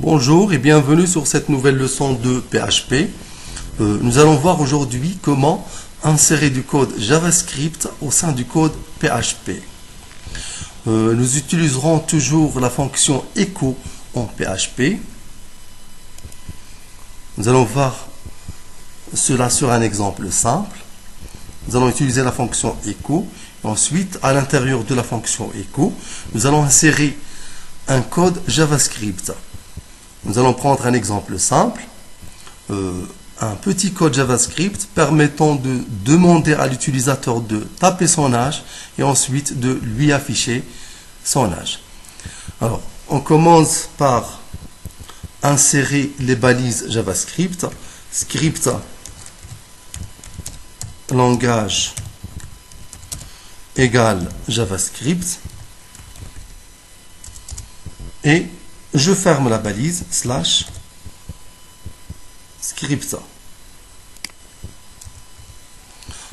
Bonjour et bienvenue sur cette nouvelle leçon de PHP. Nous allons voir aujourd'hui comment insérer du code JavaScript au sein du code PHP. Nous utiliserons toujours la fonction echo en PHP. Nous allons voir cela sur un exemple simple. Nous allons utiliser la fonction echo. Ensuite, à l'intérieur de la fonction echo, nous allons insérer un code JavaScript. Nous allons prendre un exemple simple, un petit code JavaScript permettant de demander à l'utilisateur de taper son âge et ensuite de lui afficher son âge. Alors, on commence par insérer les balises JavaScript, script langage égale JavaScript et je ferme la balise slash script.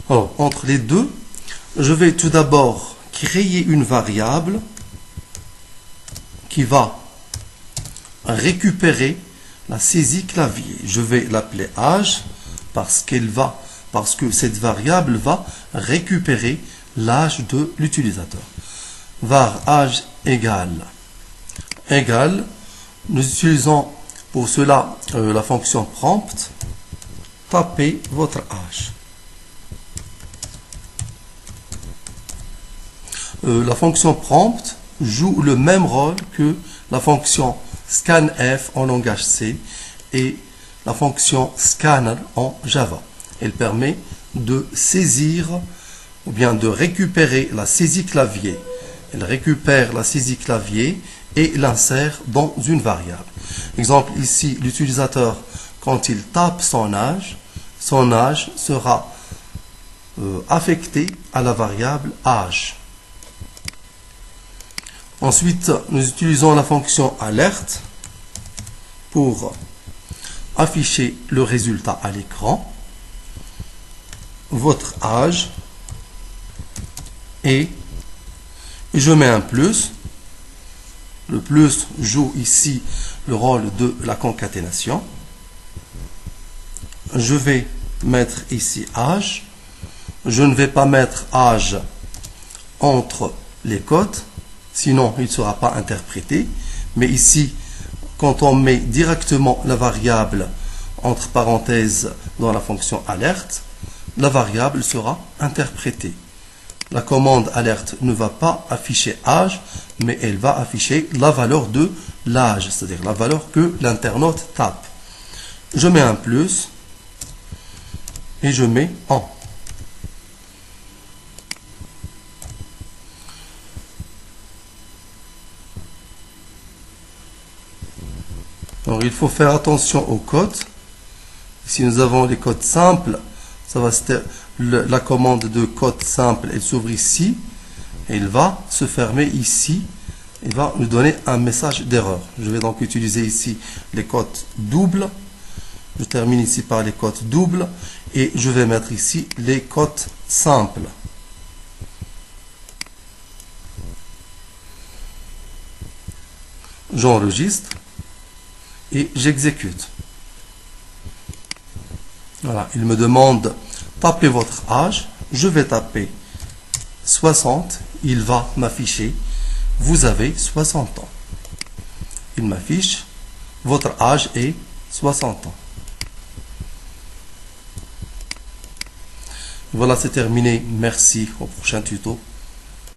Alors, entre les deux, je vais tout d'abord créer une variable qui va récupérer la saisie clavier. Je vais l'appeler âge parce que cette variable va récupérer l'âge de l'utilisateur. Var âge égale, nous utilisons pour cela la fonction prompt, tapez votre âge. La fonction prompt joue le même rôle que la fonction scanf en langage C et la fonction scanner en Java. Elle permet de saisir ou bien de récupérer la saisie clavier. Elle récupère la saisie clavier et l'insère dans une variable. Exemple ici, l'utilisateur, quand il tape son âge sera affecté à la variable âge. Ensuite, nous utilisons la fonction alerte pour afficher le résultat à l'écran. Votre âge et je mets un plus. Le plus joue ici le rôle de la concaténation. Je vais mettre ici âge. Je ne vais pas mettre âge entre les cotes, sinon il ne sera pas interprété. Mais ici, quand on met directement la variable entre parenthèses dans la fonction alerte, la variable sera interprétée. La commande alerte ne va pas afficher âge, mais elle va afficher la valeur de l'âge, c'est-à-dire la valeur que l'internaute tape. Je mets un plus et je mets en. Alors, il faut faire attention aux cotes. Si nous avons les cotes simples, la commande de code simple, elle s'ouvre ici, et elle va se fermer ici, et va nous donner un message d'erreur. Je vais donc utiliser ici les cotes doubles. Je termine ici par les cotes doubles, et je vais mettre ici les cotes simples. J'enregistre et j'exécute. Voilà, il me demande tapez votre âge, je vais taper 60, il va m'afficher, vous avez 60 ans. Il m'affiche, votre âge est 60 ans. Voilà, c'est terminé, merci, au prochain tuto.